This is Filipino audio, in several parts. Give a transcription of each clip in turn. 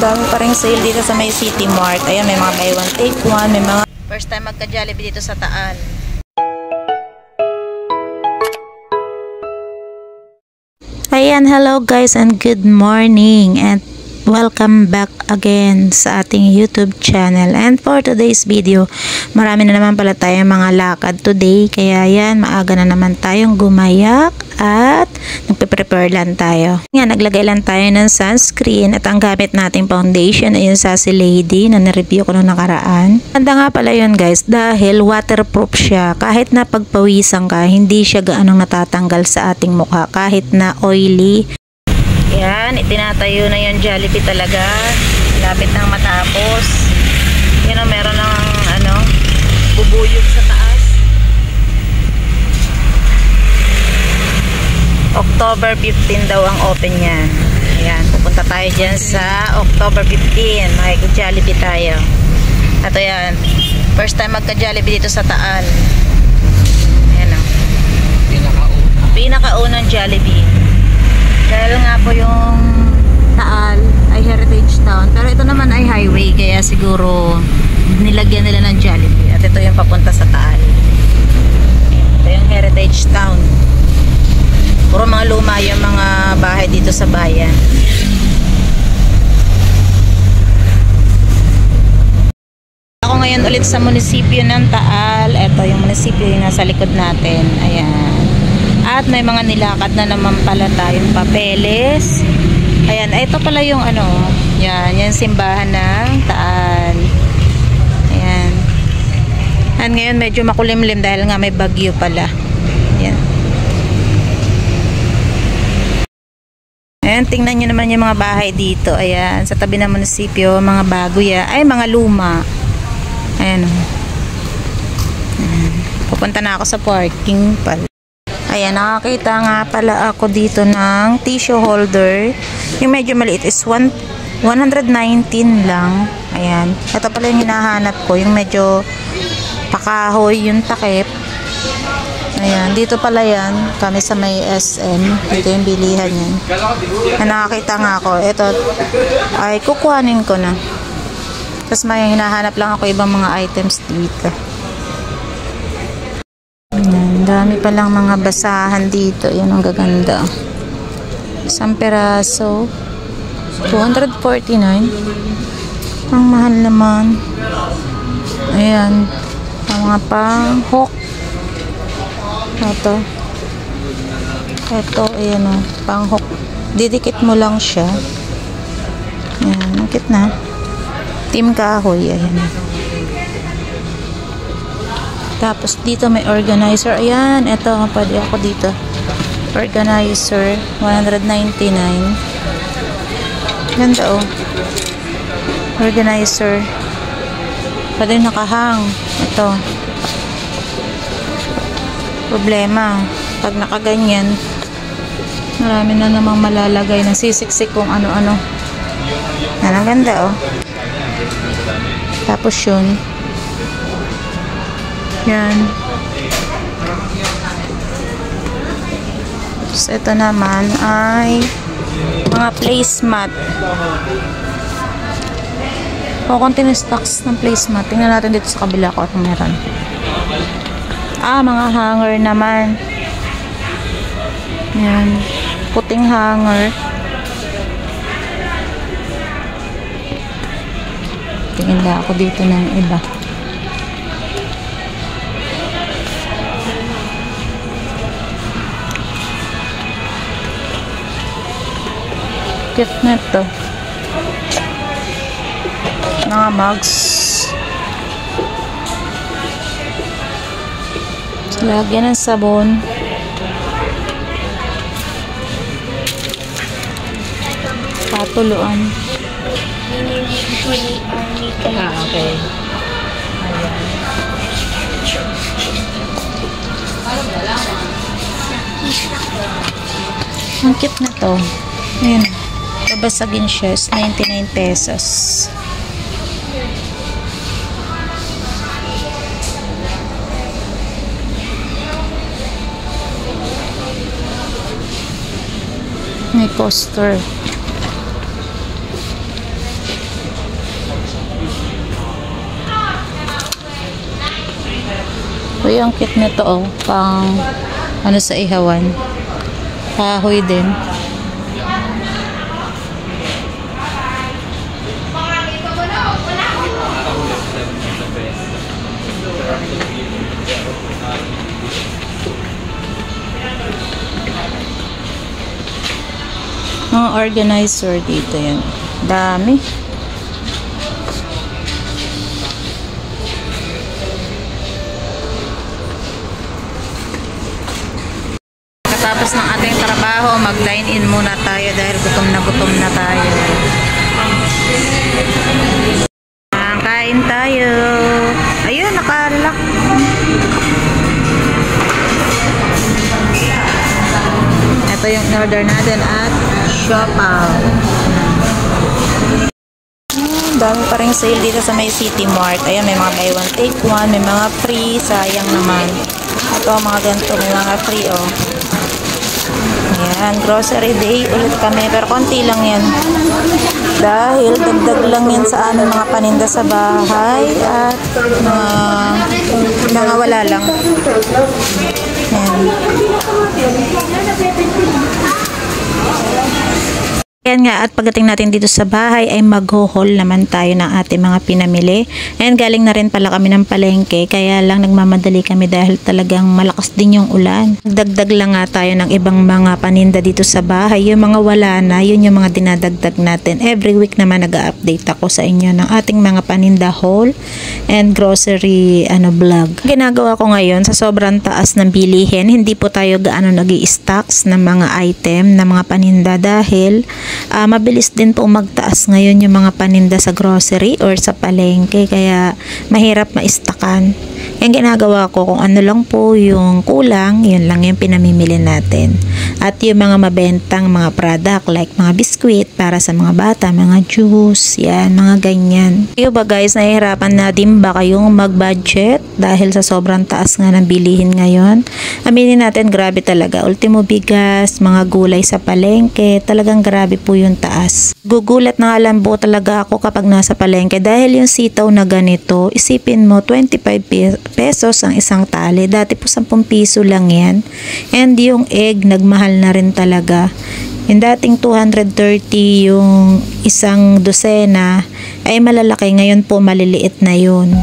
dami pa rin sale dito sa may City Mart. Ayan, may mga buy one take one, may mga first time magka-Jollibee dito sa Taal. Ayan, hello guys and good morning and welcome back again sa ating YouTube channel. And for today's video, marami na naman pala tayong mga lakad today. Kaya yan, maaga na naman tayong gumayak at nagpe-prepare lang tayo. Nga, naglagay lang tayo ng sunscreen at ang gamit nating foundation ay yung Sassy Lady na na-review ko nung nakaraan. Ganda nga pala yun guys dahil waterproof siya. Kahit na pagpawisan ka, hindi siya gaanong natatanggal sa ating mukha kahit na oily. Yan, itinatayo na yung Jollibee talaga. Lapit nang matapos. Yan o, meron ng bubuyog sa taas. October 15 daw ang open yan. Ayan, pupunta tayo dyan sa October 15. Makikig-Jollibee tayo. At ayan, first time magka-Jollibee dito sa Taal. Ayan o. Pinakaunang Jollibee. Dahil nga po yung Taal ay heritage town. Pero ito naman ay highway. Kaya siguro nilagyan nila ng Jollibee. At ito yung papunta sa Taal. Ito yung heritage town. Puro mga luma yung mga bahay dito sa bayan. Ako ngayon ulit sa munisipyo ng Taal. Ito yung munisipyo yung nasa likod natin. Ayan. At may mga nilakad na naman pala tayong papeles. Ayan, ito pala yung yan, yung simbahan ng Taal. Ayan. At ngayon medyo makulimlim dahil nga may bagyo pala. Ayan. Ayan, tingnan nyo naman yung mga bahay dito. Ayan, sa tabi ng munisipyo, mga bago yan. Ay, mga luma. Ayan. Ayan. Pupunta na ako sa parking pala. Ayan, nakakita nga pala ako dito ng tissue holder. Yung medyo maliit is 119 lang. Ayan. Ito pala yung hinahanap ko. Yung medyo pakahoy yung takip. Ayan. Dito pala yan. Kami sa may SM. Dito yung bilihan yan. Nakakita nga ako. Ito ay kukuhanin ko na. Tapos may hinahanap lang ako ibang mga items dito. Dami palang mga basahan dito. Yan ang gaganda. Isang peraso. 249. Ang mahal naman. Ayan. Ang mga pang-hook. Ito. Ito. Ayan o. Pang-hook. Didikit mo lang siya. Ayan. Ang cute na. Team kahoy. Ayan. Tapos dito may organizer. Ayan, ito pwede ako dito. Organizer, 199. Ganda oh. Organizer. Pwede nakahang. Ito. Problema, pag nakaganyan, marami na namang malalagay na sisiksik kung ano-ano. Yan, ang ganda oh. Tapos yun. Yan. So, ito naman ay mga placemat. Konti na stocks ng placemat. Tingnan natin dito sa kabila ko kung meron. Mga hanger naman. Yan. Puting hanger. Tingin lang ako dito ng iba. Cute na ito. Mga mugs. Lagyan ng sabon. Patuluan. Okay. Ayan. Ang cute na to. Ayan. Babasagin siya is 99 pesos. May poster. Uy, ang cute nito oh. Pang ano sa ihawan. Kahoy din. Mga organizer dito yan. Dami. Tapos ng ating trabaho, mag-dine-in muna tayo dahil gutom na tayo. Kain tayo. Ayun, nakalak. Ito yung order natin at Siopaw. Dami pa rin sale dito sa may City Mart. Ayan, may mga buy one take one, may mga free, sayang naman. Ito, mga ganito, may mga free oh. Ayan, grocery day ulit kami, pero konti lang yan. Dahil dagdag lang yan sa aming mga paninda sa bahay at mga wala lang. Ayan. Ayan nga, at pagdating natin dito sa bahay ay mag-haul naman tayo ng ating mga pinamili. And galing na rin pala kami ng palengke, kaya lang nagmamadali kami dahil talagang malakas din yung ulan. Dagdag lang nga tayo ng ibang mga paninda dito sa bahay. Yung mga wala na, yun yung mga dinadagdag natin. Every week naman nag-update ako sa inyo ng ating mga paninda haul and grocery vlog. Ginagawa ko ngayon sa sobrang taas ng bilihin, hindi po tayo gaano nag-i-stocks ng mga item, ng mga paninda dahil mabilis din po magtaas ngayon yung mga paninda sa grocery or sa palengke, kaya mahirap maistakan. Yung ginagawa ko, kung ano lang po yung kulang, yun lang yung pinamimili natin. At yung mga mabentang mga product like mga biskuit para sa mga bata, mga juice, yan, mga ganyan. Kayo ba guys, nahihirapan na din ba kayong mag-budget dahil sa sobrang taas nga ng bilihin ngayon? Aminin natin, grabe talaga. Ultimo bigas, mga gulay sa palengke, talagang grabe po yung taas. Gugulat na alam po talaga ako kapag nasa palengke dahil yung sitaw na ganito, isipin mo 25 pesos ang isang tali. Dati po 10 piso lang yan. And yung egg, nagmahal na rin talaga. Yung dating 230 yung isang dosena ay malalaki, ngayon po maliliit na yun.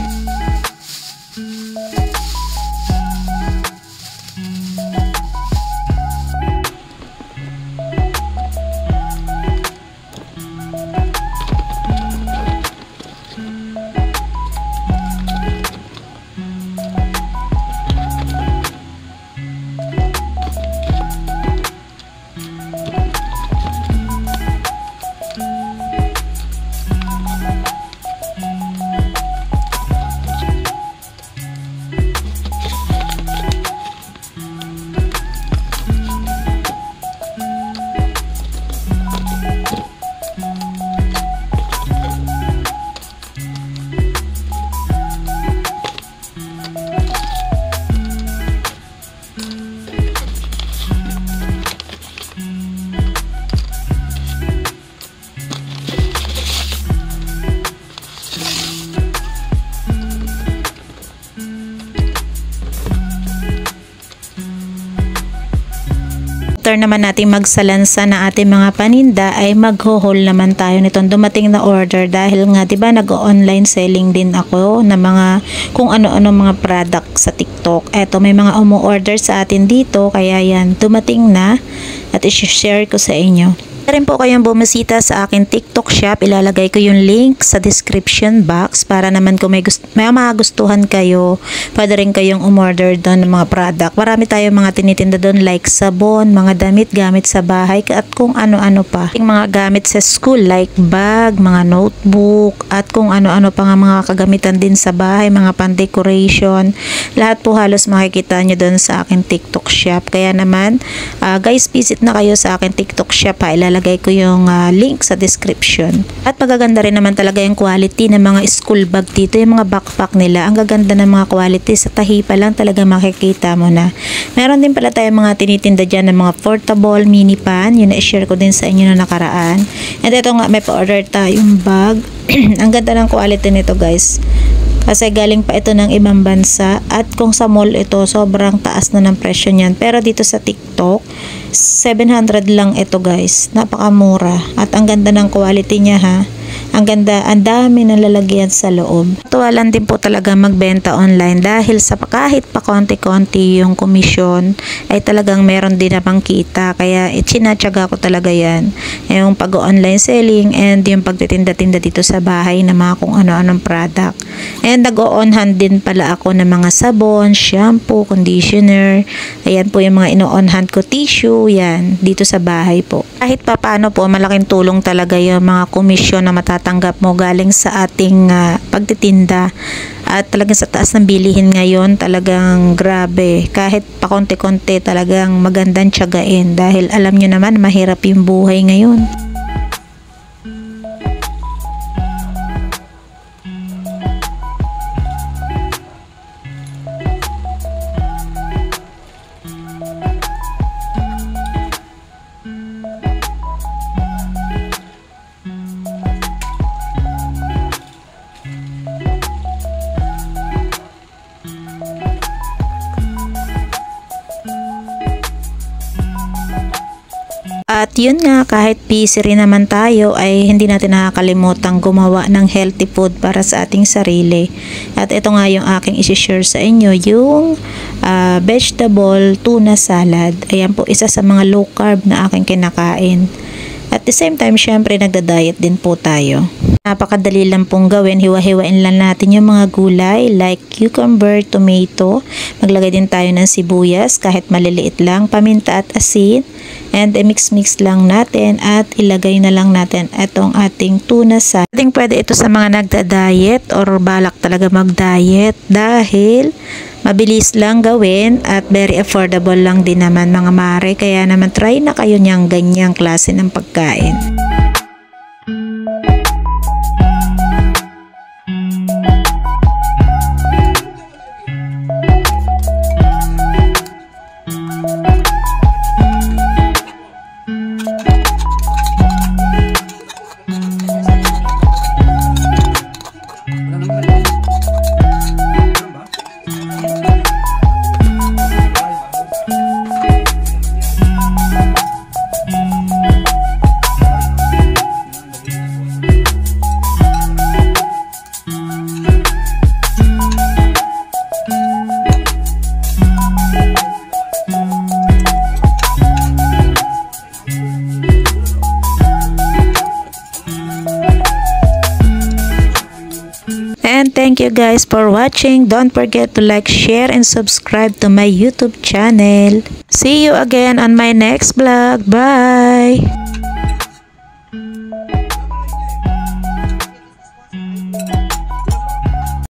After naman natin magsalansa na ating mga paninda ay mag-haul naman tayo nitong dumating na order dahil nga 'di ba nag-online selling din ako ng mga kung ano-ano mga product sa TikTok. Eto, may mga umu-order sa atin dito kaya yan dumating na at i-share ko sa inyo. Rin po kayong bumisita sa akin TikTok shop, ilalagay ko yung link sa description box para naman kung may magustuhan kayo, pwede rin kayong umorder doon ng mga product. Marami tayong mga tinitinda doon like sabon, mga damit, gamit sa bahay at kung ano-ano pa. Yung mga gamit sa school like bag, mga notebook at kung ano-ano pa nga mga kagamitan din sa bahay, mga pan-decoration. Lahat po halos makikita nyo doon sa akin TikTok shop. Kaya naman guys, visit na kayo sa akin TikTok shop ha. Ilalagay ko yung link sa description. At magaganda rin naman talaga yung quality ng mga school bag dito, yung mga backpack nila. Ang gaganda ng mga quality, sa tahi pa lang talaga makikita mo na. Meron din pala tayong mga tinitinda dyan ng mga portable mini pan, yun na-share ko din sa inyo na nakaraan. And ito nga, may pa-order tayong bag. Ang ganda ng quality nito guys. Kasi galing pa ito ng ibang bansa at kung sa mall ito sobrang taas na ng presyo niyan. Pero dito sa TikTok 700 lang ito guys. Napakamura at ang ganda ng quality niya ha. Ang ganda, ang dami ng lalagyan sa loob. Tuwalan din po talaga magbenta online dahil sa kahit pa konti-konti yung komisyon ay talagang meron din namang kita. Kaya sinatsaga ko talaga yan. Yung pag-online selling and yung pagtitinda-tinda dito sa bahay na mga kung ano-anong product. And nag-on hand din pala ako ng mga sabon, shampoo, conditioner. Ayan po yung mga ino-on hand ko, tissue, yan, dito sa bahay po. Kahit pa paano po, malaking tulong talaga yung mga komisyon na matatanggap mo galing sa ating pagtitinda. At talagang sa taas ng bilihin ngayon, talagang grabe. Kahit pa konti-konti talagang magandang tiyagain dahil alam nyo naman mahirap yung buhay ngayon. At yun nga, kahit busy rin naman tayo ay hindi natin nakakalimutang gumawa ng healthy food para sa ating sarili. At ito nga yung aking isi-share sa inyo, yung vegetable tuna salad. Ayan po, isa sa mga low carb na aking kinakain. At the same time, syempre nagda-diet din po tayo. Napakadali lang pong gawin. Hiwa-hiwain lang natin yung mga gulay like cucumber, tomato. Maglagay din tayo ng sibuyas kahit maliliit lang, paminta at asin. And mix-mix lang natin at ilagay na lang natin itong ating tuna salad. Pwede ito sa mga nagda-diet or balak talaga mag-diet dahil mabilis lang gawin at very affordable lang din naman mga mare. Kaya naman try na kayo niyang ganyang klase ng pagkain. And thank you guys for watching. Don't forget to like, share, and subscribe to my YouTube channel. See you again on my next vlog. Bye!